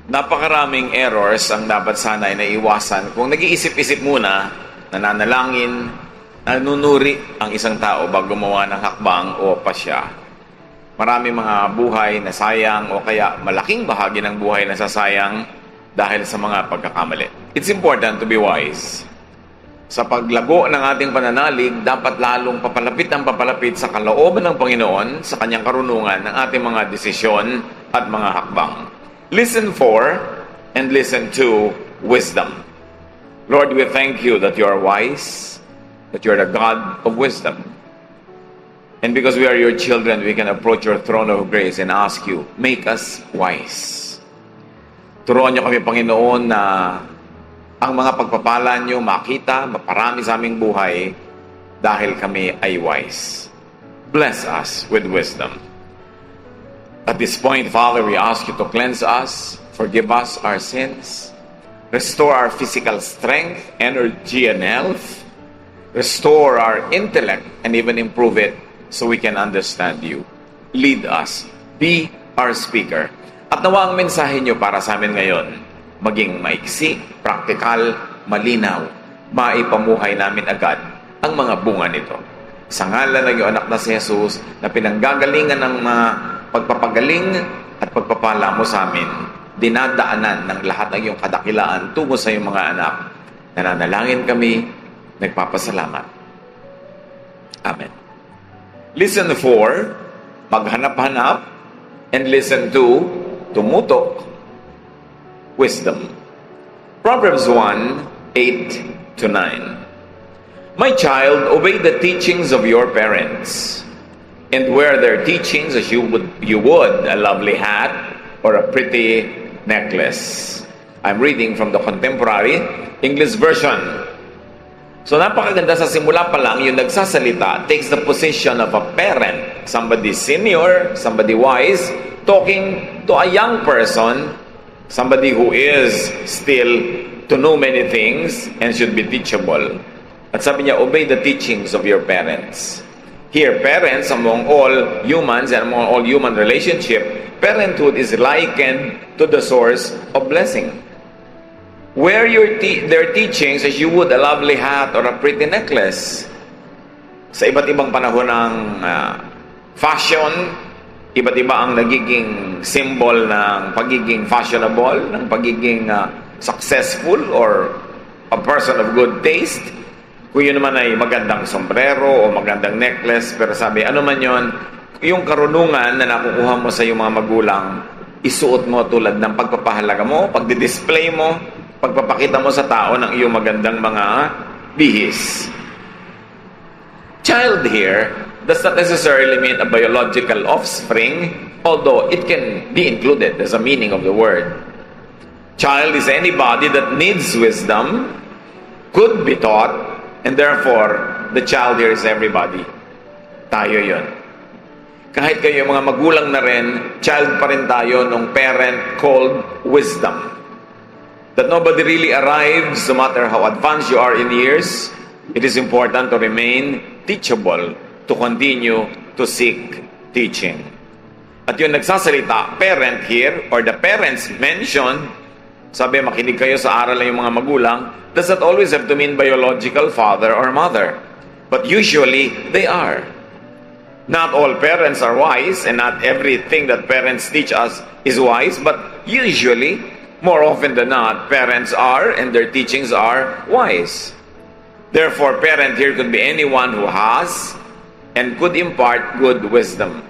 Napakaraming errors ang dapat sana ay naiwasan kung nag-iisip-isip muna, nananalangin, nanunuri ang isang tao bago gumawa ng hakbang o pasya. Maraming mga buhay na sayang o kaya malaking bahagi ng buhay na sasayang dahil sa mga pagkakamali. It's important to be wise. Sa paglago ng ating pananalig, dapat lalong papalapit sa kalooban ng Panginoon sa kanyang karunungan ng ating mga desisyon at mga hakbang. Listen for and listen to wisdom. Lord, we thank you that you are wise, that you are the God of wisdom. And because we are your children, we can approach your throne of grace and ask you, make us wise. Turuan niyo kami, Panginoon, na ang mga pagpapala niyo makita, maparami sa aming buhay dahil kami ay wise. Bless us with wisdom. At this point, Father, we ask you to cleanse us, forgive us our sins, restore our physical strength, energy, and health, restore our intellect, and even improve it so we can understand you. Lead us. Be our speaker. At nawa ang mensahe niyo para sa amin ngayon, maging maiksi, praktikal, malinaw, maipamuhay namin agad ang mga bunga nito. Sa ngalan ng iyong anak na si Jesus, na pinanggagalingan ng mga pagpapagaling at pagpapala mo sa amin, dinadaanan ng lahat ng iyong kadakilaan tungo sa iyong mga anak. Nananalangin kami, nagpapasalamat. Amen. Listen for, maghanap-hanap, and listen to, tumutok, wisdom. Proverbs 1:8-9. My child, obey the teachings of your parents, and wear their teachings as you would a lovely hat or a pretty necklace. I'm reading from the Contemporary English Version. So napakaganda, sa simula pa lang, yung nagsasalita takes the position of a parent, somebody senior, somebody wise, talking to a young person, somebody who is still to know many things and should be teachable. At sabi niya, obey the teachings of your parents. Here, parents, among all humans and among all human relationship, parenthood is likened to the source of blessing. Wear their teachings as you would a lovely hat or a pretty necklace. Sa iba't ibang panahon ng fashion, iba't iba ang nagiging symbol ng pagiging fashionable, ng pagiging successful or a person of good taste. Kung yun naman ay magandang sombrero o magandang necklace, pero sabi, ano man yun, yung karunungan na nakukuha mo sa iyong mga magulang, isuot mo tulad ng pagpapahalaga mo, pagdi-display mo, pagpapakita mo sa tao ng iyong magandang mga bihis. Child here does not necessarily mean a biological offspring, although it can be included as a meaning of the word. Child is anybody that needs wisdom, could be taught, and therefore, the child here is everybody. Tayo yun. Kahit kayo mga magulang na rin, child pa rin tayo nung parent called wisdom. That nobody really arrives, no matter how advanced you are in years, it is important to remain teachable, to continue to seek teaching. At yung nagsasalita, parent here, or the parents mentioned, sabi, makinig kayo sa aral ng yung mga magulang, does not always have to mean biological father or mother. But usually, they are. Not all parents are wise, and not everything that parents teach us is wise, but usually, more often than not, parents are, and their teachings are wise. Therefore, parent here could be anyone who has and could impart good wisdom.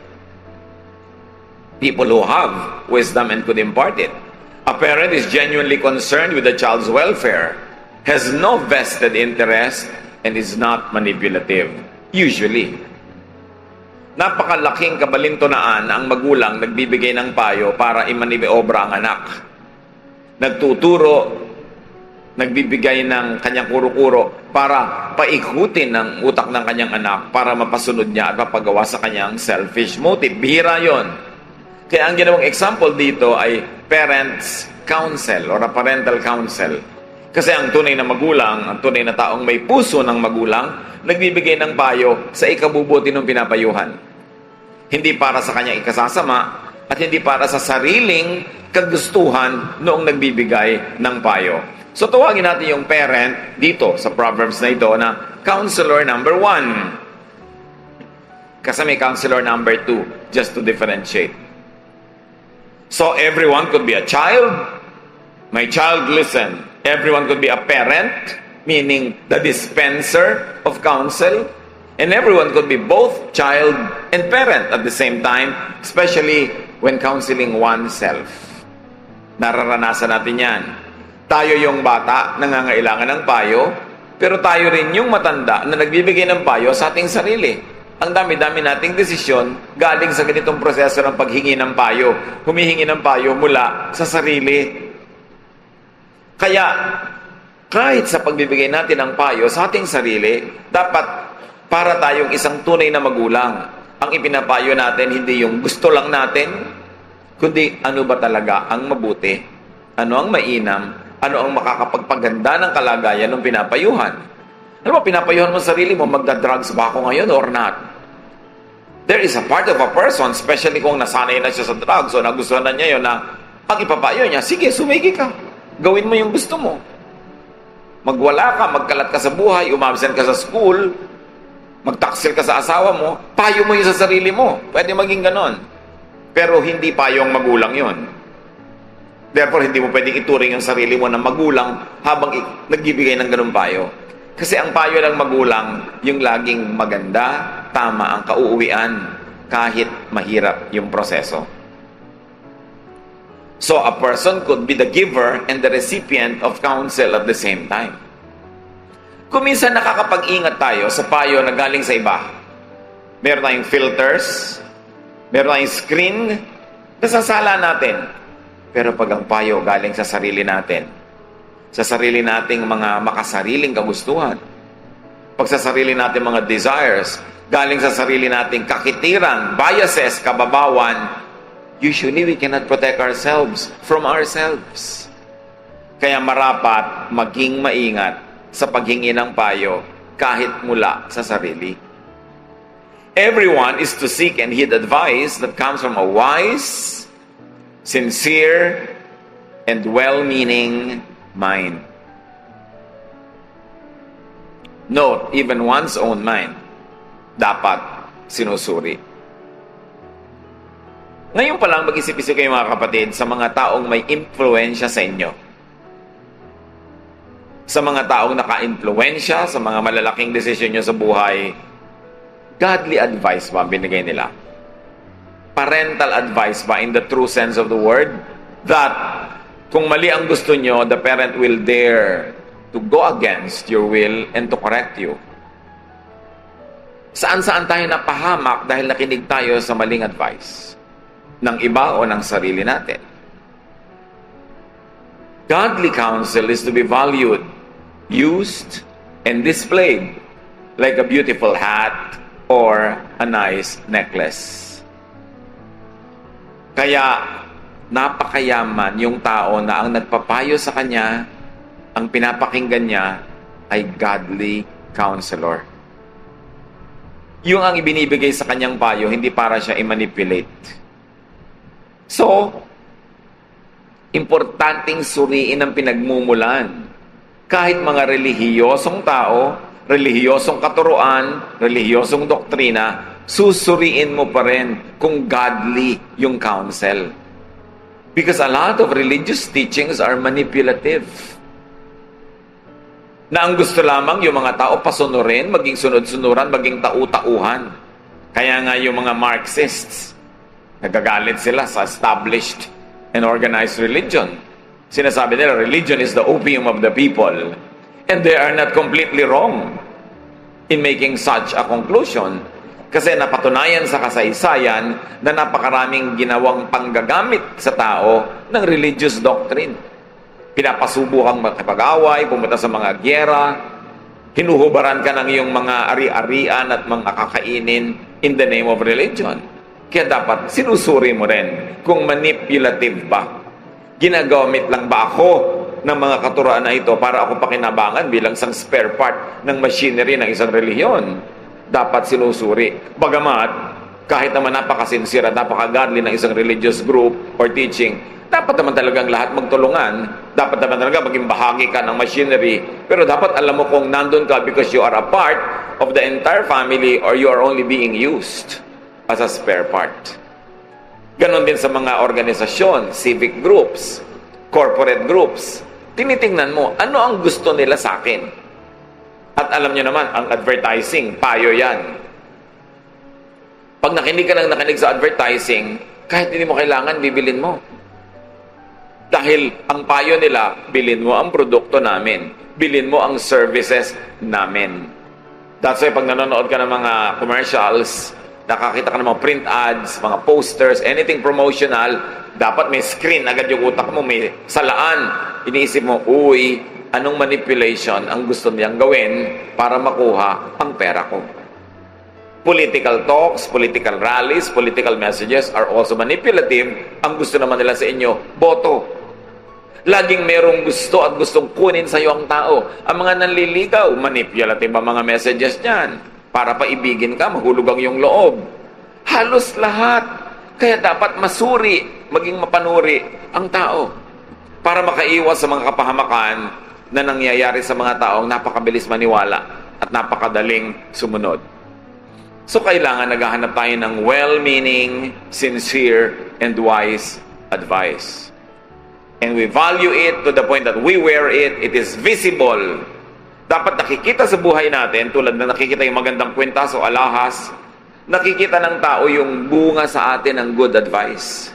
People who have wisdom and could impart it. A parent is genuinely concerned with the child's welfare, has no vested interest, and is not manipulative. Usually. Napakalaking kabalintunaan ang magulang nagbibigay ng payo para imaniobra ang anak. Nagtuturo, nagbibigay ng kanyang kuro-kuro para paikutin ng utak ng kanyang anak para mapasunod niya at mapagawa sa kanyang selfish motive. Bihira yon. Kaya ang ginawang example dito ay parents' counsel or a parental counsel. Kasi ang tunay na magulang, ang tunay na taong may puso ng magulang, nagbibigay ng payo sa ikabubuti ng pinapayuhan. Hindi para sa kanyang ikasasama, at hindi para sa sariling kagustuhan noong nagbibigay ng payo. So tawagin natin yung parent dito sa Proverbs na ito na counselor number 1. Kasi may counselor number 2, just to differentiate. So everyone could be a child. My child, listen. Everyone could be a parent, meaning the dispenser of counsel. And everyone could be both child and parent at the same time, especially when counseling oneself. Nararanasan natin yan. Tayo yung bata, nangangailangan ng payo, pero tayo rin yung matanda na nagbibigay ng payo sa ating sarili. Ang dami-dami nating desisyon galing sa ganitong proseso ng paghingi ng payo. Humihingi ng payo mula sa sarili. Kaya, kahit sa pagbibigay natin ng payo sa ating sarili, dapat para tayong isang tunay na magulang. Ang ipinapayo natin, hindi yung gusto lang natin, kundi ano ba talaga ang mabuti, ano ang mainam, ano ang makakapagpaganda ng kalagayan ng pinapayuhan. Ano ba, pinapayuhan mo sa sarili mo, magda-drugs ba ako ngayon or not? There is a part of a person, especially kung nasanay na siya sa drugs o nagustuhan na niya yun, na ang ipapayo niya, sige, sumigi ka. Gawin mo yung gusto mo. Magwala ka, magkalat ka sa buhay, umabsent ka sa school, magtaksil ka sa asawa mo, payo mo yun sa sarili mo. Pwede maging ganon. Pero hindi payong magulang yun. Therefore, hindi mo pwedeng ituring yung sarili mo na magulang habang nagbibigay ng ganun payo. Kasi ang payo ng magulang, yung laging maganda, tama ang kauuwian, kahit mahirap yung proseso. So, a person could be the giver and the recipient of counsel at the same time. Kung minsan nakakapag-ingat tayo sa payo na galing sa iba, meron tayong filters, meron tayong screen, nasasala natin. Pero pag ang payo galing sa sarili natin, sa sarili nating mga makasariling kagustuhan, pag sa sarili nating mga desires, galing sa sarili nating kakitiran, biases, kababawan, usually we cannot protect ourselves from ourselves. Kaya marapat maging maingat sa paghingi ng payo kahit mula sa sarili. Everyone is to seek and heed advice that comes from a wise, sincere, and well-meaning mind. Note, even one's own mind dapat sinusuri. Ngayon pa lang mag-isip-isip kayo mga kapatid sa mga taong may impluensya sa inyo. Sa mga taong naka-impluensya, sa mga malalaking desisyon nyo sa buhay, godly advice ba ang binigay nila? Parental advice ba in the true sense of the word? That kung mali ang gusto nyo, the parent will dare to go against your will and to correct you. Saan-saan tayo napahamak dahil nakinig tayo sa maling advice? Ng iba o ng sarili natin? Godly counsel is to be valued, used, and displayed like a beautiful hat or a nice necklace. Kaya, napakayaman yung tao na ang nagpapayo sa kanya, ang pinapakinggan niya, ay godly counselor. Yung ang ibinibigay sa kanyang payo, hindi para siya i-manipulate. So, importanteng suriin ang pinagmumulan. Kahit mga relihiyosong tao, relihiyosong katuruan, relihiyosong doktrina, susuriin mo pa rin kung godly yung counsel. Because a lot of religious teachings are manipulative. Na ang gusto lamang yung mga tao pasunurin, maging sunod-sunuran, maging tau-tauhan. Kaya nga yung mga Marxists, nagagalit sila sa established and organized religion. Sinasabi nila, religion is the opium of the people. And they are not completely wrong in making such a conclusion. Kasi napatunayan sa kasaysayan na napakaraming ginawang panggagamit sa tao ng religious doctrine. Pinapasubukang makipag-away, pumunta sa mga gyera, hinuhubaran ka ng iyong mga ari-arian at mga kakainin in the name of religion. Kaya dapat sinusuri mo rin kung manipulative ba. Ginagamit lang ba ako ng mga katuruan na ito para ako pakinabangan bilang isang spare part ng machinery ng isang relihiyon? Dapat sinusuri. Bagamat, Kahit naman napakasincere at napaka-godly ng isang religious group or teaching, dapat naman talagang lahat magtulungan. Dapat naman talaga maging bahagi ka ng machinery. Pero dapat alam mo kung nandun ka because you are a part of the entire family or you are only being used as a spare part. Ganon din sa mga organisasyon, civic groups, corporate groups. Tinitingnan mo, ano ang gusto nila sa akin? At alam nyo naman, ang advertising, payo yan. Pag nakinig ka ng nakinig sa advertising, kahit hindi mo kailangan, bibilin mo. Dahil ang payo nila, bilin mo ang produkto namin. Bilin mo ang services namin. That's why pag nanonood ka ng mga commercials, nakakita ka ng mga print ads, mga posters, anything promotional, dapat may screen agad yung utak mo, may salaan. Iniisip mo, uy, anong manipulation ang gusto niyang gawin para makuha ang pera ko? Political talks, political rallies, political messages are also manipulative. Ang gusto naman nila sa inyo, boto. Laging merong gusto at gustong kunin sa iyo ang tao. Ang mga nanliligaw, manipulative ang mga messages niyan. Para paibigin ka, mahulog ang iyong loob. Halos lahat. Kaya dapat masuri, maging mapanuri ang tao. Para makaiwas sa mga kapahamakan na nangyayari sa mga taong napakabilis maniwala at napakadaling sumunod. So, kailangan naghahanap tayo ng well-meaning, sincere, and wise advice. And we value it to the point that we wear it. It is visible. Dapat nakikita sa buhay natin, tulad na nakikita yung magandang kwintas o alahas, nakikita ng tao yung bunga sa atin ng good advice.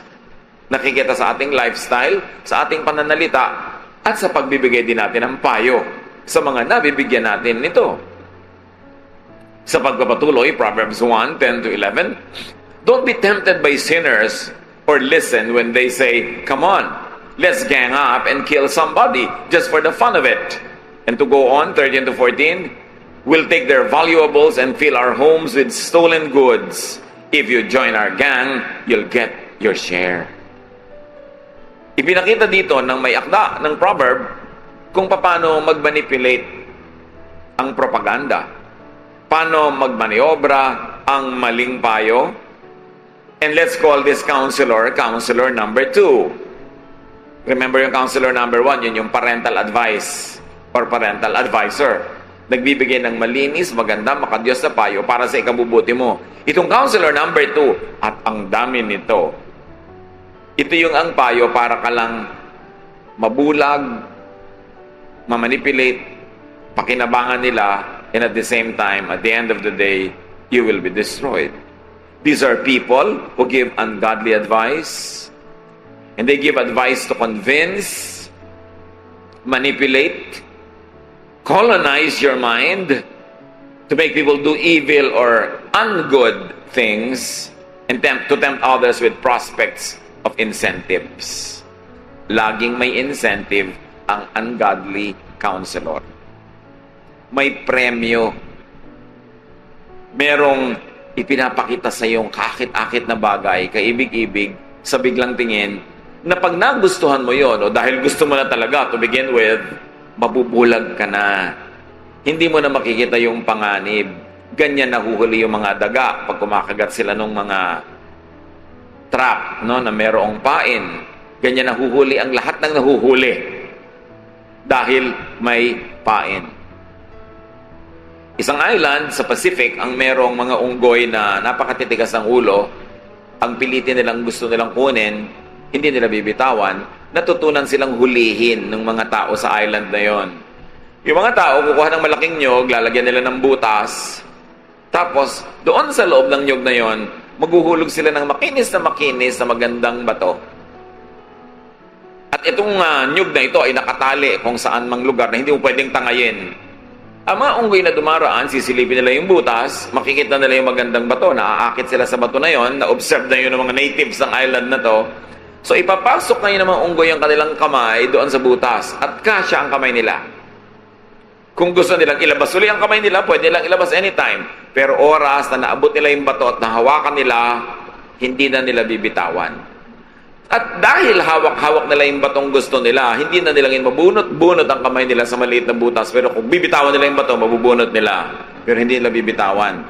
Nakikita sa ating lifestyle, sa ating pananalita, at sa pagbibigay din natin ng payo sa mga nabibigyan natin nito. Sa pagpapatuloy, Proverbs 1:10-11, don't be tempted by sinners or listen when they say, come on, let's gang up and kill somebody just for the fun of it. And to go on, 13-14, we'll take their valuables and fill our homes with stolen goods. If you join our gang, you'll get your share. Ipinakita dito ng may akda ng proverb kung paano mag-manipulate ang propaganda. Paano magmaniobra ang maling payo? And let's call this counselor number 2. Remember yung counselor number 1, yun yung parental advice or parental advisor. Nagbibigay ng malinis, maganda, makadiyos na payo para sa ikabubuti mo. Itong counselor number 2, at ang dami nito. Ito yung ang payo para ka lang mabulag, mamanipulate, pakinabangan nila, and at the same time, at the end of the day, you will be destroyed. These are people who give ungodly advice, and they give advice to convince, manipulate, colonize your mind, to make people do evil or ungood things, and to tempt others with prospects of incentives. Laging may incentive ang ungodly counselor. May premyo. Merong ipinapakita sa iyong kakit-akit na bagay, kaibig-ibig, sa biglang tingin, na pag nagustuhan mo yon o dahil gusto mo na talaga to begin with, mabubulag ka na. Hindi mo na makikita yung panganib. Ganyan nahuhuli yung mga daga pag kumakagat sila ng mga trap, no, na merong pain. Ganyan nahuhuli ang lahat ng nahuhuli dahil may pain. Isang island sa Pacific ang merong mga unggoy na napakatitigas ng ulo, ang pilitin nilang gusto nilang kunin, hindi nila bibitawan, natutunan silang hulihin ng mga tao sa island na yon. Yung mga tao kukuha ng malaking nyog, lalagyan nila ng butas, tapos doon sa loob ng nyog na yon, maghuhulog sila ng makinis na magandang bato. At itong nyog na ito ay nakatali kung saan mang lugar na hindi mo pwedeng tangayin. Ang mga unggoy na dumaraan, sisilipin nila yung butas, makikita nila yung magandang bato, naaakit sila sa bato na yon, na-observe na yun ng mga natives ng island na to. So ipapasok na yun ng mga unggoy ang kanilang kamay doon sa butas, at kasya ang kamay nila. Kung gusto nilang ilabas uli ang kamay nila, pwede nilang ilabas anytime. Pero oras na naabot nila yung bato at nahawakan nila, hindi na nila bibitawan. At dahil hawak-hawak nila yung batong gusto nila, hindi na nilang mabunot-bunot ang kamay nila sa maliit na butas. Pero kung bibitawan nila yung bato, mabubunot nila. Pero hindi nila bibitawan.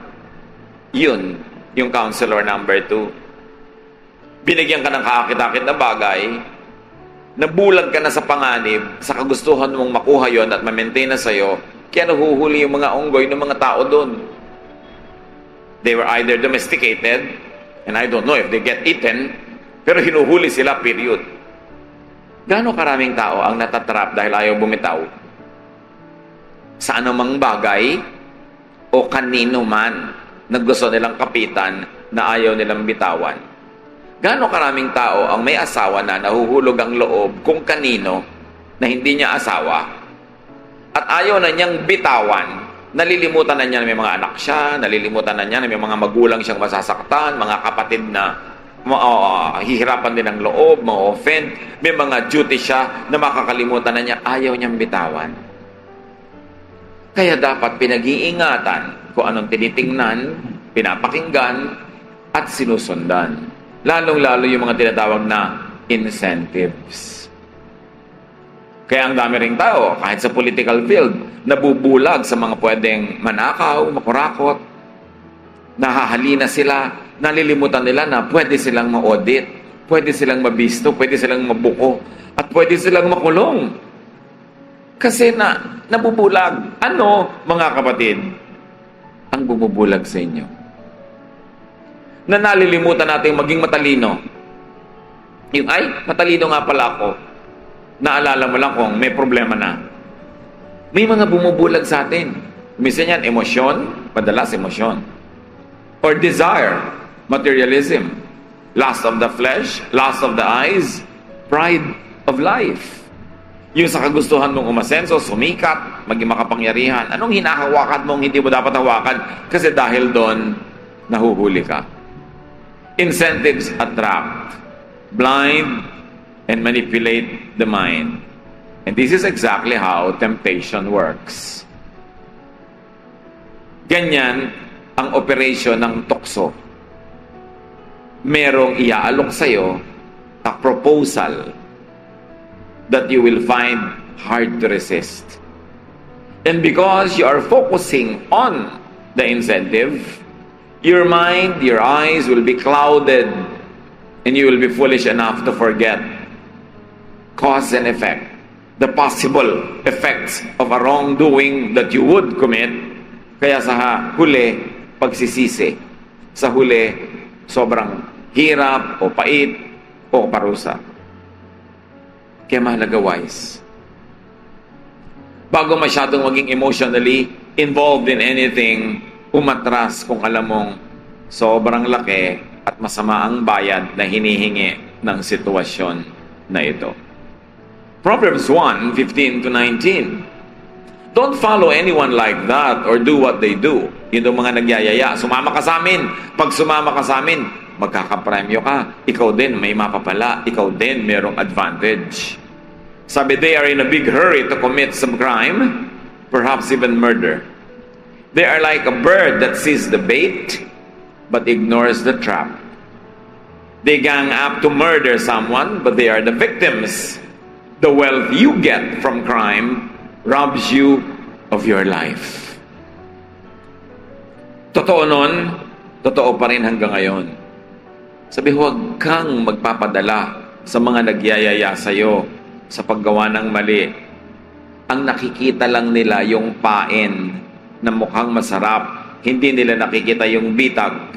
Yun yung counselor number 2. Binigyan ka ng kaakit-akit na bagay, nabulag ka na sa panganib, sa kagustuhan mong makuha yon at ma-maintain na sa'yo, kaya nahuhuli yung mga unggoy ng mga tao doon. They were either domesticated, and I don't know if they get eaten, pero hinuhuli sila, period. Gaano karaming tao ang natatrap dahil ayaw bumitaw sa anumang bagay o kanino man na gusto nilang kapitan na ayaw nilang bitawan? Gaano karaming tao ang may asawa na nahuhulog ang loob kung kanino na hindi niya asawa at ayaw na niyang bitawan, nalilimutan na niya na may mga anak siya, nalilimutan na niya na may mga magulang siyang masasaktan, mga kapatid na hihirapan din ng loob, ma-offend, may mga duty siya na makakalimutan na niya, ayaw niyang bitawan. Kaya dapat pinag-iingatan kung anong tinitingnan, pinapakinggan, at sinusundan. Lalong-lalo yung mga tinatawag na incentives. Kaya ang dami ring tao, kahit sa political field, nabubulag sa mga pwedeng manakaw, makurakot, nahahalina sila, nalilimutan nila na pwede silang ma-audit, pwede silang mabisto, pwede silang mabuko, at pwede silang makulong. Kasi nabubulag. Ano, mga kapatid, ang bumubulag sa inyo? Na nalilimutan natin maging matalino. Yung, ay, matalino nga pala ako. Naalala mo lang kung may problema na. May mga bumubulag sa atin. Minsan yan, emosyon, madalas emosyon. Or desire, materialism. Lust of the flesh, lust of the eyes, pride of life. Yung sa kagustuhan mong umasenso, sumikat, maging makapangyarihan. Anong hinahawakan mong hindi mo dapat hawakan? Kasi dahil doon, nahuhuli ka. Incentives attract, blind, and manipulate the mind. And this is exactly how temptation works. Ganyan ang operation ng tukso. Merong iaalok sa'yo a proposal that you will find hard to resist. And because you are focusing on the incentive, your mind, your eyes will be clouded, and you will be foolish enough to forget cause and effect, the possible effects of a wrongdoing that you would commit. Kaya sa huli, pagsisisi. Sa huli, sobrang hirap o pait o parusa. Kaya mahalaga wise. Bago masyadong maging emotionally involved in anything, umatras kung alam mong sobrang laki at masama ang bayad na hinihingi ng sitwasyon na ito. Proverbs 1:15-19. Don't follow anyone like that or do what they do. Yun ang mga nagyayaya. Sumama ka sa amin. Pag sumama ka sa amin, magkakapremyo ka. Ikaw din may mapapala. Ikaw din merong advantage. Sabi, they are in a big hurry to commit some crime, perhaps even murder. They are like a bird that sees the bait, but ignores the trap. They gang up to murder someone, but they are the victims. The wealth you get from crime robs you of your life. Totoo nun, totoo pa rin hanggang ngayon. Sabi, huwag kang magpapadala sa mga nagyayaya sa'yo sa paggawa ng mali. Ang nakikita lang nila yung pain na mukhang masarap, hindi nila nakikita yung bitag.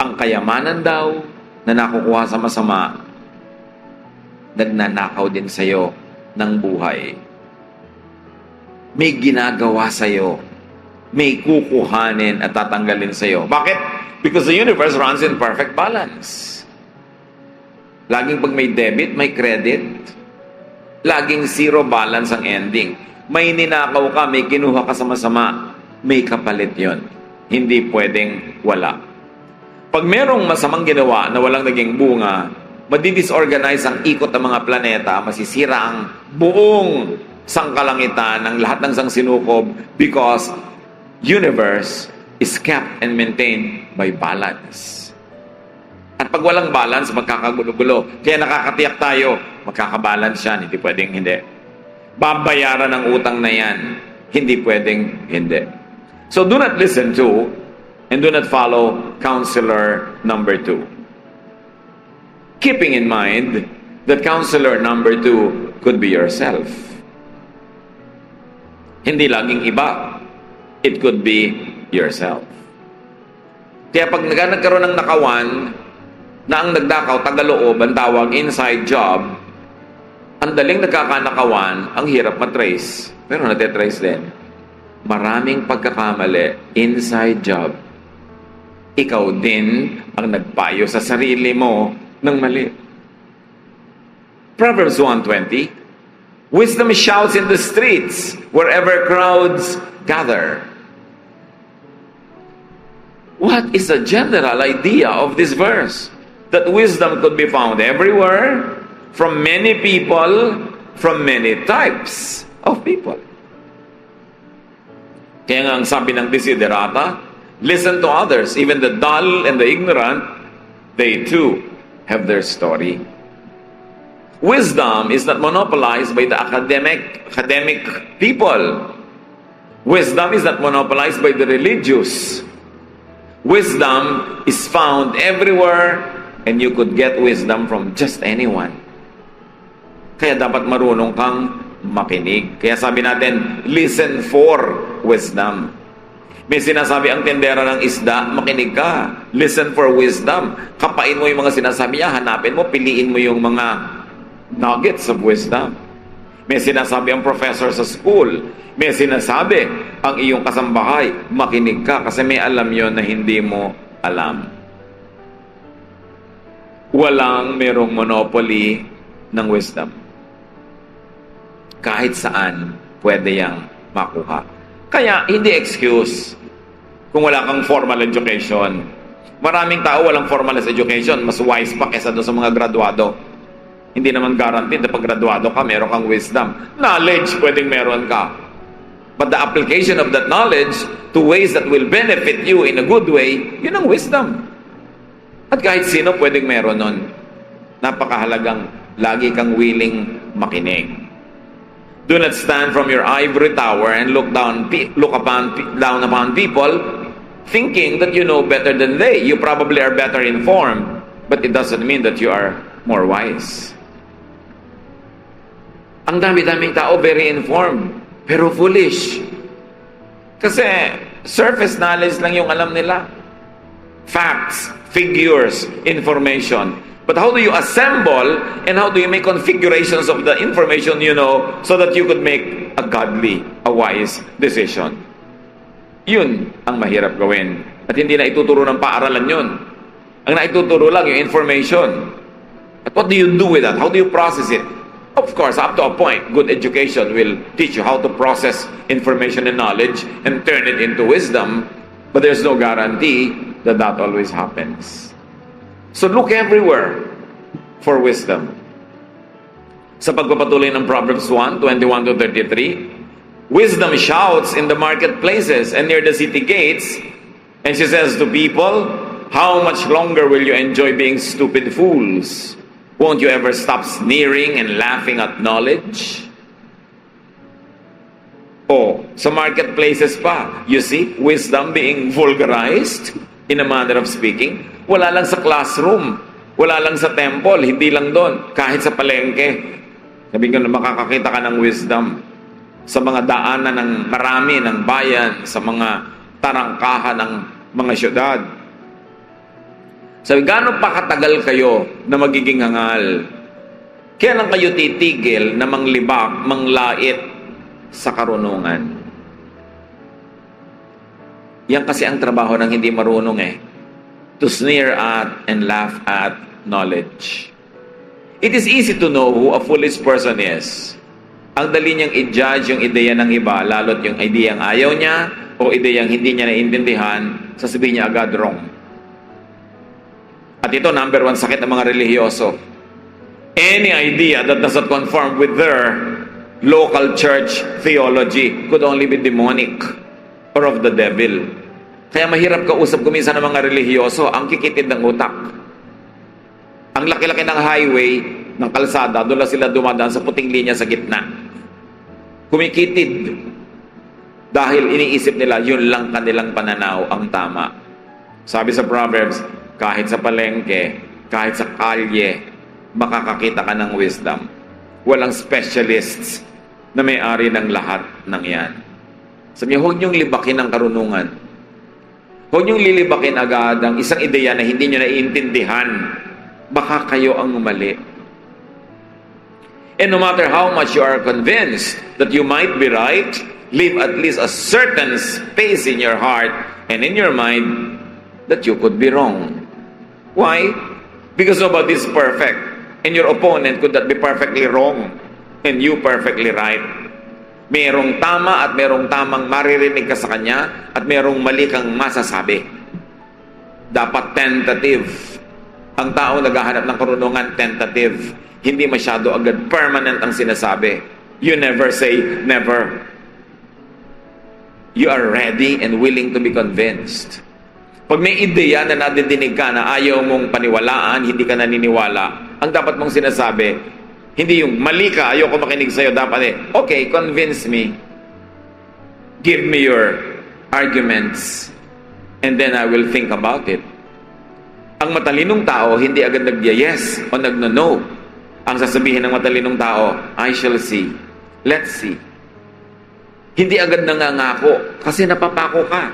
Ang kayamanan daw na nakukuha sa masama, nagnanakaw din sa'yo ng buhay. May ginagawa sa'yo, may kukuhanin at tatanggalin sa'yo. Bakit? Because the universe runs in perfect balance. Laging pag may debit, may credit. Laging zero balance ang ending. May ninakaw ka, may kinuha ka sa masama, may kapalit yon. Hindi pwedeng wala. Pag merong masamang ginawa na walang naging bunga, madidisorganize ang ikot ng mga planeta, masisira ang buong sangkalangitan ng lahat ng sangsinukob because universe is kept and maintained by balance. At pag walang balance, magkakagulo-gulo. Kaya nakakatiyak tayo, magkakabalance yan, hindi pwedeng hindi. Babayaran ang utang na yan. Hindi pwedeng hindi. So do not listen to and do not follow counselor number 2. Keeping in mind that counselor number 2 could be yourself. Hindi laging iba. It could be yourself. Kaya pag nagkaroon ng nakawan, na ang nagdakaw, tagaloob, ang tawag inside job, ang daling nagkakanakawan, ang hirap matrace. Pero natitrace din. Maraming pagkakamali, inside job. Ikaw din ang nagpayo sa sarili mo ng mali. Proverbs 1:20, wisdom shouts in the streets wherever crowds gather. What is the general idea of this verse? That wisdom could be found everywhere, from many people, from many types of people. Kaya nga ang sabi ng Desiderata, listen to others, even the dull and the ignorant, they too have their story. Wisdom is not monopolized by the academic people. Wisdom is not monopolized by the religious. Wisdom is found everywhere, and you could get wisdom from just anyone. Kaya dapat marunong kang makinig. Kaya sabi natin, listen for wisdom. May sinasabi ang tendera ng isda, makinig ka. Listen for wisdom. Kapain mo yung mga sinasabi niya, hanapin mo, piliin mo yung mga nuggets of wisdom. May sinasabi ang professor sa school, may sinasabi ang iyong kasambahay, makinig ka kasi may alam yon na hindi mo alam. Walang merong monopoly ng wisdom. Kahit saan, pwede yang makuha. Kaya, hindi excuse kung wala kang formal education. Maraming tao walang formal education, mas wise pa kesa doon sa mga graduado. Hindi naman guaranteed na pag graduado ka, meron kang wisdom. Knowledge, pwedeng meron ka. But the application of that knowledge to ways that will benefit you in a good way, yun ang wisdom. At kahit sino pwedeng meron nun. Napakahalagang lagi kang willing makinig. Do not stand from your ivory tower and look down upon people thinking that you know better than they. You probably are better informed, but it doesn't mean that you are more wise. Ang dami-daming tao very informed, pero foolish. Kasi surface knowledge lang yung alam nila. Facts, figures, information. But how do you assemble and how do you make configurations of the information you know so that you could make a godly, a wise decision? Yun ang mahirap gawin. At hindi na ituturo ng paaralan yun. Ang naituturo lang yung information. But what do you do with that? How do you process it? Of course, up to a point, good education will teach you how to process information and knowledge and turn it into wisdom. But there's no guarantee that always happens. So look everywhere for wisdom. Sa pagpapatuloy ng Proverbs 1:21-33, wisdom shouts in the marketplaces and near the city gates, and she says to people, how much longer will you enjoy being stupid fools? Won't you ever stop sneering and laughing at knowledge? Oh, sa marketplaces pa, you see, wisdom being vulgarized in a manner of speaking. Wala lang sa classroom, wala lang sa temple, hindi lang doon, kahit sa palengke. Sabi ko na makakakita ka ng wisdom sa mga daanan ng marami ng bayan, sa mga tarangkahan ng mga syudad. Sabi, gaano pa katagal kayo na magiging hangal? Kaya lang kayo titigil na manglibak, manglait sa karunungan. Yan kasi ang trabaho ng hindi marunong to sneer at and laugh at knowledge. It is easy to know who a foolish person is. Ang dali niyang i-judge yung ideya ng iba, lalo't yung ideyang ayaw niya o ideyang hindi niya naiintindihan, sasabihin niya agad wrong. At ito, number one sakit ng mga relihiyoso. Any idea that does not conform with their local church theology could only be demonic or of the devil. Kaya mahirap kausap kuminsan ng mga relihiyoso, ang kikitid ng utak. Ang laki-laki ng highway, ng kalsada, doon lang sila dumadaan sa puting linya sa gitna. Kumikitid. Dahil iniisip nila, yun lang kanilang pananaw ang tama. Sabi sa Proverbs, kahit sa palengke, kahit sa kalye, makakakita ka ng wisdom. Walang specialists na may-ari ng lahat ng yan. Sabi niya, huwag niyong libakin ang karunungan. Huwag niyong lilibakin agad ang isang ideya na hindi niyo naiintindihan. Baka kayo ang mali. And no matter how much you are convinced that you might be right, leave at least a certain space in your heart and in your mind that you could be wrong. Why? Because nobody is perfect. And your opponent could not be perfectly wrong and you perfectly right. Merong tama at merong tamang maririnig ka sa kanya at merong mali kang masasabi. Dapat tentative. Ang taong naghahanap ng karunungan, tentative. Hindi masyado agad permanent ang sinasabi. You never say never. You are ready and willing to be convinced. Pag may ideya na nadidinig ka na ayaw mong paniwalaan, hindi ka naniniwala, ang dapat mong sinasabi, hindi yung mali ka, ayaw ko makinig sa'yo, dapat okay, convince me. Give me your arguments and then I will think about it. Ang matalinong tao, hindi agad nag-yes o nag-no. Ang sasabihin ng matalinong tao, I shall see. Let's see. Hindi agad nangangako kasi napapako ka.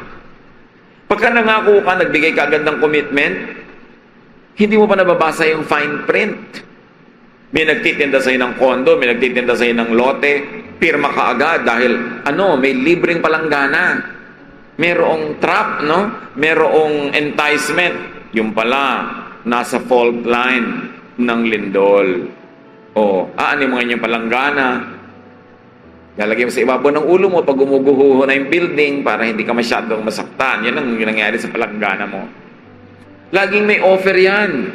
Pagka nangako ka, nagbigay ka agad ng commitment, hindi mo pa nababasa yung fine print. May nagtitinda sa'yo ng kondo, may nagtitinda sa'yo ng lote, pirma ka agad dahil may libreng palanggana. Merong trap, no? Merong enticement. Yung pala, nasa fault line ng lindol. Aanin mo nga yung palanggana. Lalagay mo sa ibabaw ng ulo mo pag gumuguho na yung building para hindi ka masyadong masaktan. Yan ang nangyari sa palanggana mo. Laging may offer yan.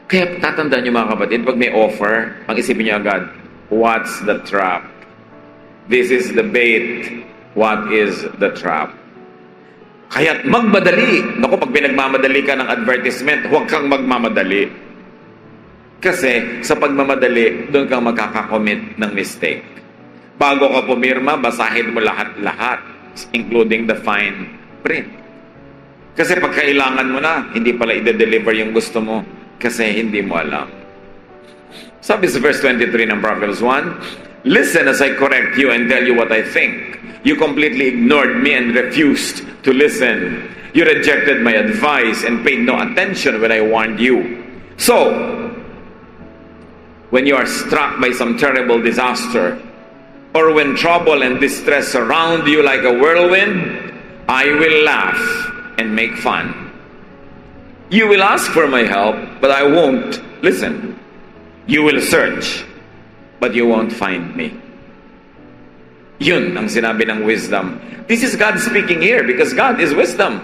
Kaya tatandaan nyo mga kapatid, pag may offer, ang isipin nyo agad, what's the trap? This is the bait. What is the trap? Kaya't magmadali. Naku, pag pinagmamadali ka ng advertisement, huwag kang magmamadali. Kasi sa pagmamadali, doon kang makakakommit ng mistake. Bago ka pumirma, basahin mo lahat-lahat, including the fine print. Kasi pag kailangan mo na, hindi pala i-deliver yung gusto mo kasi hindi mo alam. Sabi sa verse 23 ng Proverbs 1, listen as I correct you and tell you what I think. You completely ignored me and refused to listen. You rejected my advice and paid no attention when I warned you. So, when you are struck by some terrible disaster, or when trouble and distress surround you like a whirlwind, I will laugh and make fun. You will ask for my help, but I won't listen. You will search, but you won't find me. Yun ang sinabi ng wisdom. This is God speaking here because God is wisdom.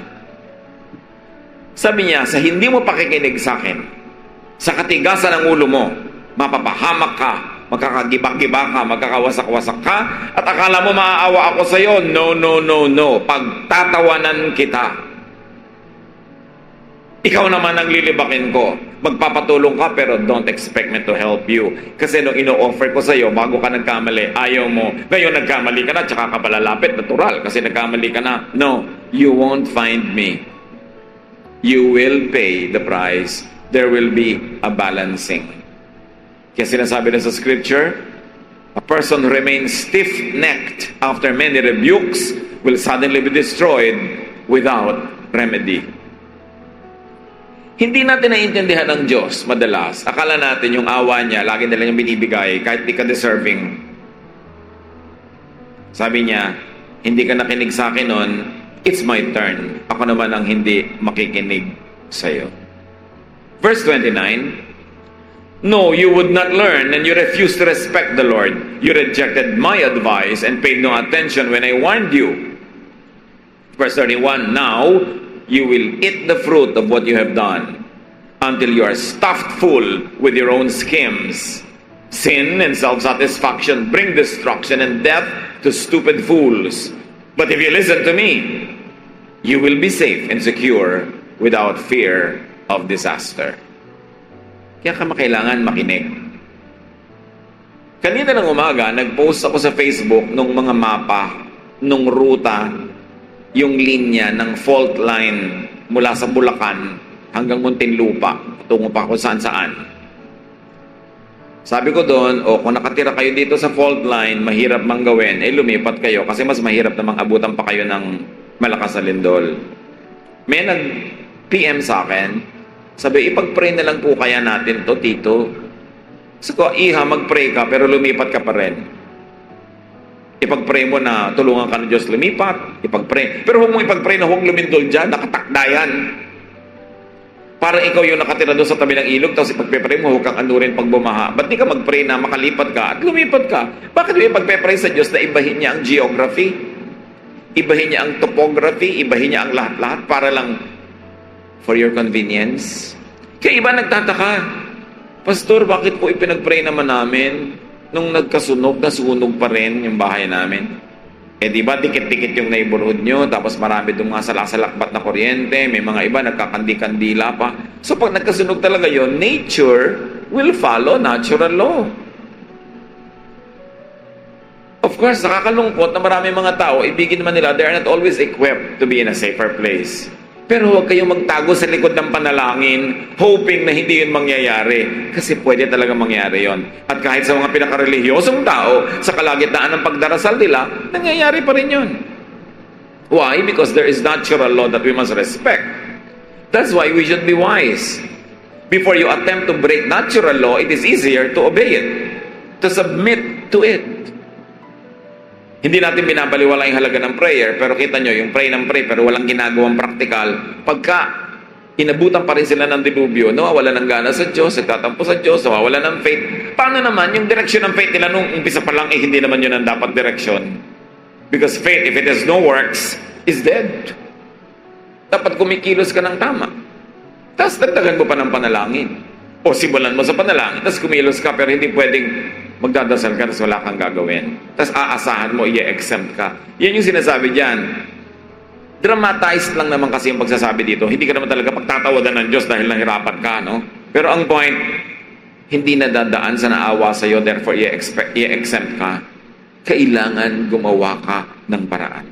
Sabi niya, sa hindi mo pakikinig sa akin, sa katigasan ng ulo mo, mapapahamak ka, magkakagibak-gibak ka, magkakawasak-wasak ka, at akala mo maaawa ako sa iyo. No, no, no, no. Pagtatawanan kita. Ikaw naman ang lilibakin ko. Magpapatulong ka pero don't expect me to help you. Kasi nung ino-offer ko sa iyo, bago ka nagkamali, ayaw mo. Ngayon nagkamali ka na, tsaka ka palalapit, natural. Kasi nagkamali ka na. No, you won't find me. You will pay the price. There will be a balancing. Kaya sinasabi na sa scripture, a person who remains stiff-necked after many rebukes will suddenly be destroyed without remedy. Hindi natin naiintindihan ng Diyos madalas. Akala natin yung awa niya, lagi nila niyang binibigay kahit di ka deserving. Sabi niya, hindi ka nakinig sa akin noon, it's my turn. Ako naman ang hindi makikinig sa'yo. Verse 29, no, you would not learn and you refused to respect the Lord. You rejected my advice and paid no attention when I warned you. Verse 31, now you will eat the fruit of what you have done until you are stuffed full with your own schemes. Sin and self-satisfaction bring destruction and death to stupid fools. But if you listen to me, you will be safe and secure without fear of disaster. Kaya ka makailangan makinig. Kanina ng umaga, nag-post ako sa Facebook nung mga mapa, nung ruta yung linya ng fault line mula sa Bulacan hanggang Muntinlupa, tungo pa kung saan-saan. Sabi ko doon, kung nakatira kayo dito sa fault line, mahirap mang gawin, lumipat kayo kasi mas mahirap namang abutan pa kayo ng malakas na lindol. May nag-PM sa akin, sabi, ipag-pray na lang po kaya natin to, Tito. Sabi ko, iha, mag-pray ka, pero lumipat ka pa rin. Ipag-pray mo na tulungan ka ng Diyos lumipat, ipag-pray. Pero huwag mo ipag-pray na huwag lumindol dyan, nakatakda yan. Parang ikaw yung nakatira doon sa tabi ng ilog, tapos ipag-pray mo, huwag kang anurin pag bumaha. Ba't di ka mag-pray na makalipat ka at lumipat ka? Bakit mo ipag-pray sa Diyos na ibahin niya ang geography? Ibahin niya ang topography? Ibahin niya ang lahat-lahat para lang for your convenience? Kaya iba nagtataka, Pastor, bakit po ipinag-pray naman namin nung nagkasunog, nasunog pa rin yung bahay namin? Di ba, dikit-dikit yung neighborhood nyo, tapos marami doon mga salasalakbat na kuryente, may mga iba nagkakandi-kandila pa. So pag nagkasunog talaga yon, nature will follow natural law. Of course, nakakalungkot na marami mga tao, ibigin naman nila, they are not always equipped to be in a safer place. Pero huwag kayong magtago sa likod ng panalangin, hoping na hindi yun mangyayari. Kasi pwede talaga mangyari yon. At kahit sa mga pinakarelihiyosong tao, sa kalagitnaan ng pagdarasal nila, nangyayari pa rin yun. Why? Because there is natural law that we must respect. That's why we should be wise. Before you attempt to break natural law, it is easier to obey it, to submit to it. Hindi natin binabaliwala yung halaga ng prayer, pero kita nyo, yung pray ng pray, pero walang ginagawang praktikal. Pagka inabutan pa rin sila ng dilubyo, nawawala ng gana sa Diyos, nagtatampo sa Diyos, nawawala ng faith. Paano naman, yung direksyon ng faith nila nung umpisa pa lang, hindi naman yun ang dapat direksyon. Because faith, if it has no works, is dead. Dapat kumikilos ka ng tama. Tapos dagdagan mo pa ng panalangin. O simulan mo sa panalangin, tapos kumilos ka, pero hindi pwedeng magdadasal ka, tapos wala kang gagawin. Tapos aasahan mo, i-exempt ka. Yan yung sinasabi dyan. Dramatized lang naman kasi yung pagsasabi dito. Hindi ka naman talaga pagtatawadan ng Diyos dahil nahirapan ka, no? Pero ang point, hindi nadadaan sa naawa sa'yo, therefore i-exempt ka. Kailangan gumawa ka ng paraan.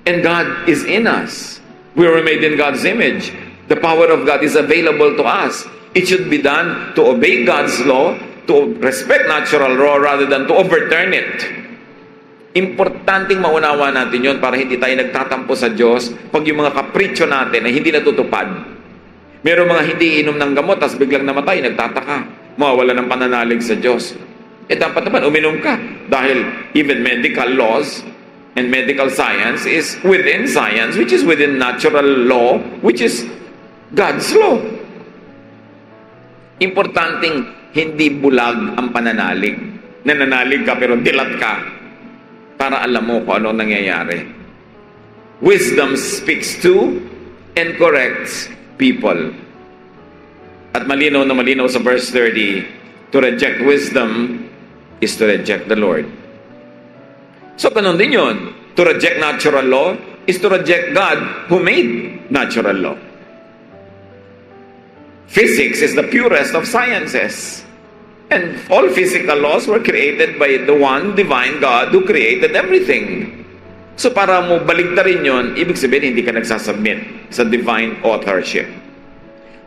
And God is in us. We were made in God's image. The power of God is available to us. It should be done to obey God's law, to respect natural law rather than to overturn it. Importanteng maunawa natin yon para hindi tayo nagtatampo sa Diyos pag yung mga kapritsyo natin ay hindi natutupad. Meron mga hindi inom ng gamot tapos biglang namatay, nagtataka. Mawawala ng pananalig sa Diyos. Dapat naman uminom ka dahil even medical laws and medical science is within science, which is within natural law, which is God's law. Importanteng hindi bulag ang pananalig. Nananalig ka pero dilat ka para alam mo kung ano nangyayari. Wisdom speaks to and corrects people. At malinaw na malinaw sa verse 30, to reject wisdom is to reject the Lord. So ganun din yun. To reject natural law is to reject God who made natural law. Physics is the purest of sciences. And all physical laws were created by the one divine God who created everything. So para mo baligtarin yun, ibig sabihin hindi ka nagsasubmit sa divine authorship.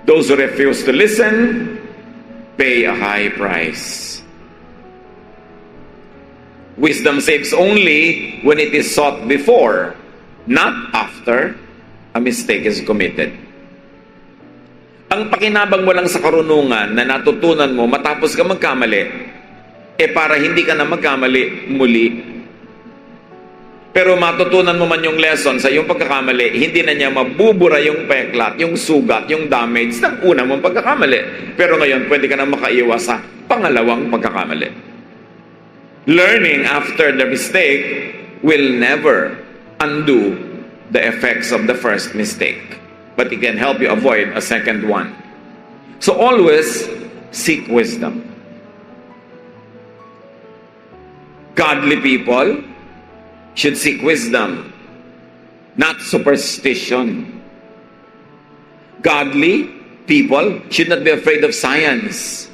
Those who refuse to listen, pay a high price. Wisdom saves only when it is sought before, not after a mistake is committed. Ang pakinabang mo lang sa karunungan na natutunan mo matapos ka magkamali, para hindi ka na magkamali muli. Pero matutunan mo man yung lesson sa iyong pagkakamali, hindi na niya mabubura yung peklat, yung sugat, yung damage ng una mong pagkakamali. Pero ngayon, pwede ka na makaiwas sa pangalawang pagkakamali. Learning after the mistake will never undo the effects of the first mistake. But it can help you avoid a second one. So always seek wisdom. Godly people should seek wisdom, not superstition. Godly people should not be afraid of science,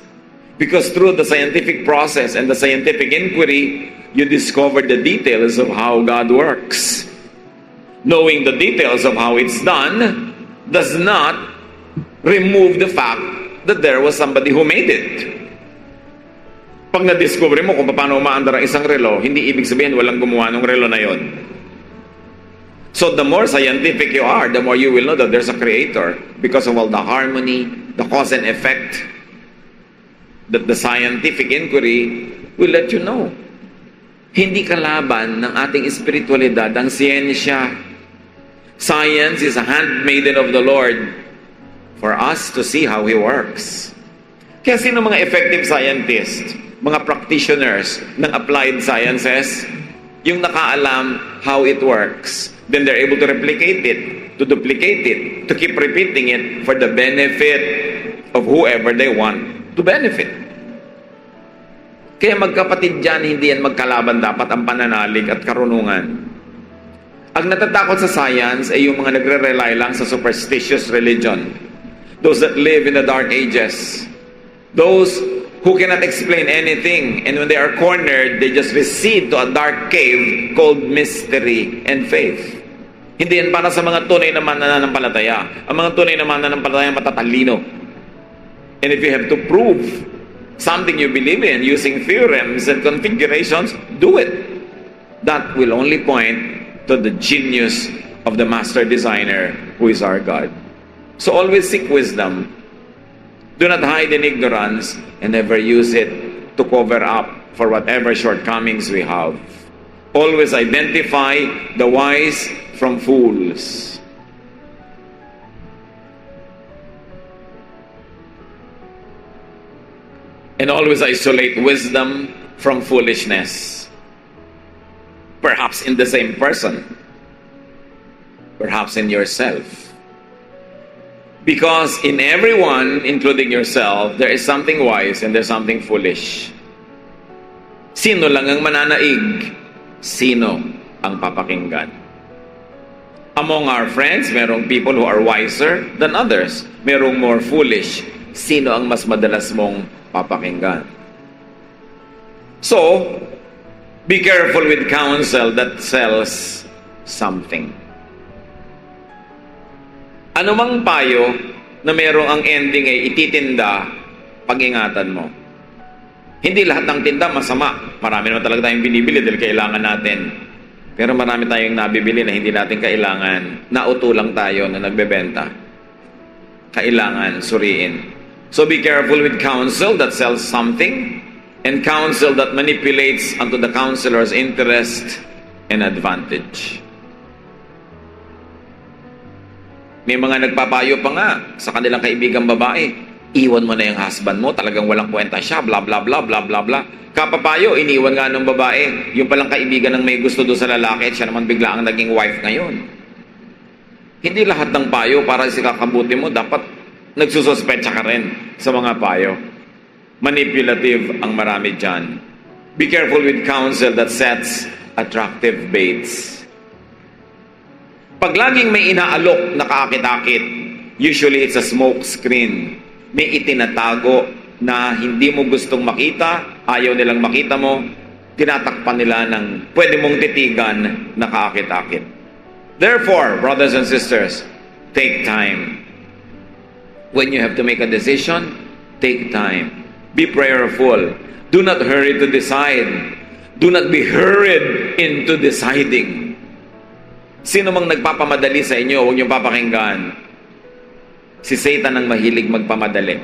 because through the scientific process and the scientific inquiry, you discover the details of how God works. knowing the details of how it's done does not remove the fact that there was somebody who made it. Pag na-discover mo kung paano umaandar ang isang relo, hindi ibig sabihin walang gumawa ng relo na yon. So the more scientific you are, the more you will know that there's a creator because of all the harmony, the cause and effect that the scientific inquiry will let you know. Hindi kalaban ng ating espiritualidad ang siyensya. Science is a handmaiden of the Lord for us to see how He works. Kaya sino mga effective scientists, mga practitioners ng applied sciences? Yung nakaalam how it works. Then they're able to replicate it, to duplicate it, to keep repeating it for the benefit of whoever they want to benefit. Kaya magkapatid dyan, hindi yan magkalaban dapat ang pananalig at karunungan. Ang natatakot sa science ay yung mga nagre-rely lang sa superstitious religion. Those that live in the dark ages. Those who cannot explain anything, and when they are cornered, they just recede to a dark cave called mystery and faith. Hindi yan para sa mga tunay na mananampalataya. Ang mga tunay na mananampalataya matatalino. And if you have to prove something you believe in using theorems and configurations, do it. That will only point to the genius of the master designer who is our God. So always seek wisdom. Do not hide in ignorance and never use it to cover up for whatever shortcomings we have. Always identify the wise from fools. And always isolate wisdom from foolishness. Perhaps in the same person. Perhaps in yourself. Because in everyone, including yourself, there is something wise and there's something foolish. Sino lang ang mananaig? Sino ang papakinggan? Among our friends, merong people who are wiser than others. Merong more foolish. Sino ang mas madalas mong papakinggan? So, be careful with counsel that sells something. Anumang payo na merong ang ending ay ititinda, pag-ingatan mo. Hindi lahat ng tinda masama. Marami naman talaga tayong binibili dahil kailangan natin. Pero marami tayong nabibili na hindi natin kailangan. Nauto lang tayo na nagbebenta. Kailangan suriin. So be careful with counsel that sells something and counsel that manipulates unto the counselor's interest and advantage. May mga nagpapayo pa nga sa kanilang kaibigang babae. Iwan mo na yung husband mo, talagang walang kwenta siya, bla bla bla bla bla bla. Kapapayo, iniwan nga ng babae. Yung palang kaibigan ng may gusto doon sa lalaki at siya naman bigla ang naging wife ngayon. Hindi lahat ng payo para sa kakabuti mo, dapat nagsususpecha ka rin sa mga payo. Manipulative ang marami dyan. Be careful with counsel that sets attractive baits. Pag laging may inaalok na kaakit-akit, usually it's a smoke screen. May itinatago na hindi mo gustong makita, ayaw nilang makita mo, tinatakpan nila ng pwede mong titigan na kaakit-akit. Therefore, brothers and sisters, take time. When you have to make a decision, take time. Be prayerful. Do not hurry to decide. Do not be hurried into deciding. Sino mang nagpapamadali sa inyo, huwag niyong papakinggan. Si Satan ang mahilig magpamadali.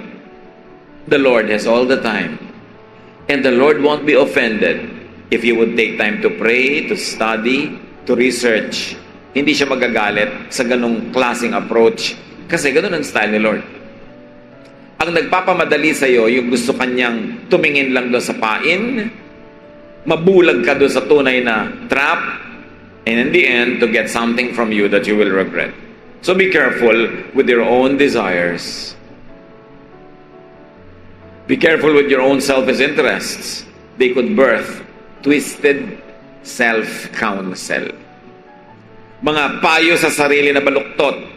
The Lord has all the time. And the Lord won't be offended if you would take time to pray, to study, to research. Hindi siya magagalit sa ganong klaseng approach kasi ganon ang style ni Lord. Ang nagpapamadali sa iyo, yung gusto kanyang tumingin lang doon sa pain, mabulag ka doon sa tunay na trap, and in the end, to get something from you that you will regret. So be careful with your own desires. Be careful with your own selfish interests. They could birth twisted self-counsel. Mga payo sa sarili na baluktot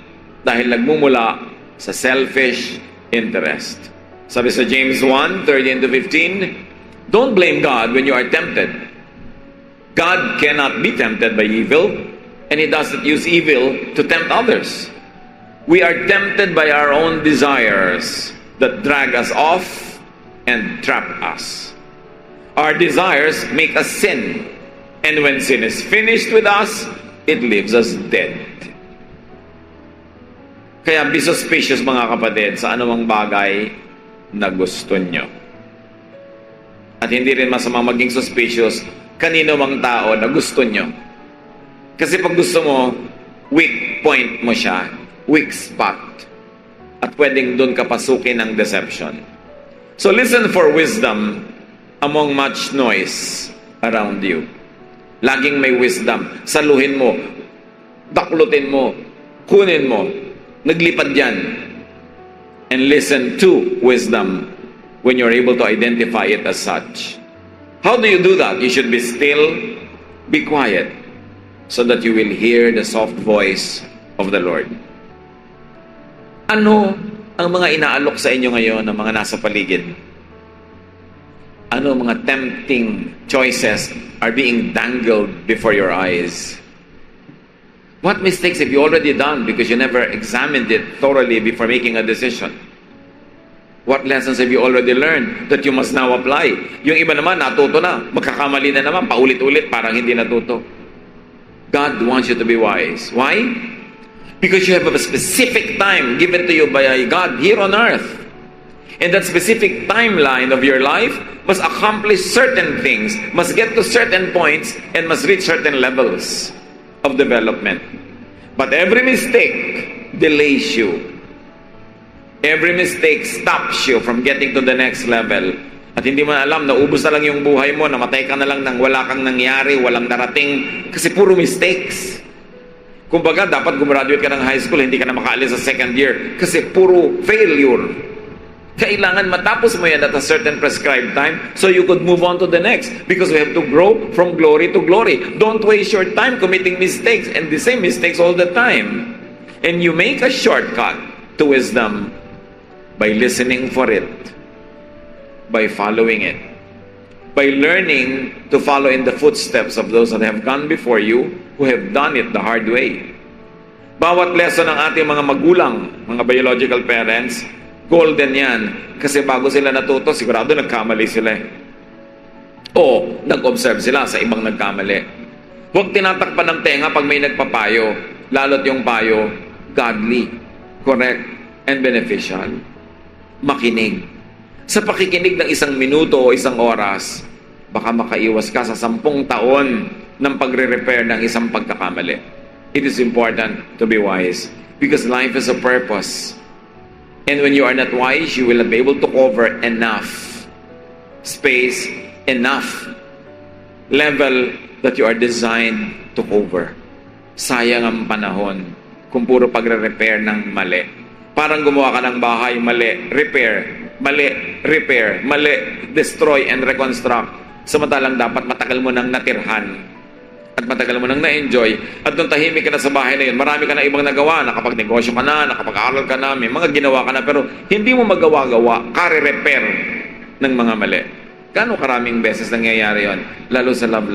dahil nagmumula sa selfish interest. Sabi sa James 1:13-15, don't blame God when you are tempted. God cannot be tempted by evil, And He doesn't use evil to tempt others. We are tempted by our own desires that drag us off and trap us. Our desires make us sin. And when sin is finished with us, it leaves us dead. Kaya be suspicious mga kapatid sa anumang bagay na gusto nyo. At hindi rin masamang maging suspicious kanino mang tao na gusto nyo. Kasi pag gusto mo, weak point mo siya, weak spot. At pwedeng doon ka pasukin ng deception. So listen for wisdom among much noise around you. Laging may wisdom. Saluhin mo, daklutin mo, kunin mo, naglipad yan. And listen to wisdom when you're able to identify it as such. How do you do that? You should be still, be quiet, so that you will hear the soft voice of the Lord. Ano ang mga inaalok sa inyo ngayon ng mga nasa paligid? Ano ang mga tempting choices are being dangled before your eyes? What mistakes have you already done because you never examined it thoroughly before making a decision? What lessons have you already learned that you must now apply? Yung iba naman, natuto na. Magkakamali na naman, paulit-ulit, parang hindi natuto. God wants you to be wise. Why? Because you have a specific time given to you by God here on earth. And that specific timeline of your life must accomplish certain things, must get to certain points, and must reach certain levels of development. But every mistake delays you. Every mistake stops you from getting to the next level. At hindi mo na alam, naubos na lang yung buhay mo, namatay ka na lang nang wala kang nangyari, walang darating, kasi puro mistakes. Kumbaga, dapat gumraduate ka ng high school, hindi ka na makaalis sa second year, kasi puro failure. Kailangan matapos mo yan at a certain prescribed time so you could move on to the next. Because we have to grow from glory to glory. Don't waste your time committing mistakes and the same mistakes all the time. And you make a shortcut to wisdom by listening for it, by following it, by learning to follow in the footsteps of those that have gone before you, who have done it the hard way. Bawat lesson ng ating mga magulang, mga biological parents, golden yan. Kasi bago sila natuto, sigurado nagkamali sila. O nag-observe sila sa ibang nagkamali. Huwag tinatakpan ng tenga pag may nagpapayo, lalo't yung payo, godly, correct, and beneficial. Makinig. Sa pakikinig ng 1 minuto o 1 oras, baka makaiwas ka sa 10 taon ng pagre-repair ng isang pagkakamali. It is important to be wise because life is a purpose. And when you are not wise, you will not be able to cover enough space, enough level that you are designed to cover. Sayang ang panahon kung puro pagre-repair ng mali. Parang gumawa ka ng bahay, mali, repair, mali, repair, mali, destroy and reconstruct. Samantalang dapat matagal mo nang natirhan at matagal mo nang na-enjoy at nung tahimik ka na sa bahay na yun, marami ka na ibang nagawa, nakapag-negosyo ka na, nakapag-aaral ka na, may mga ginawa ka na, pero hindi mo magawa-gawa, kare-repair ng mga mali. Gaano karaming beses nangyayari yon, lalo sa love life?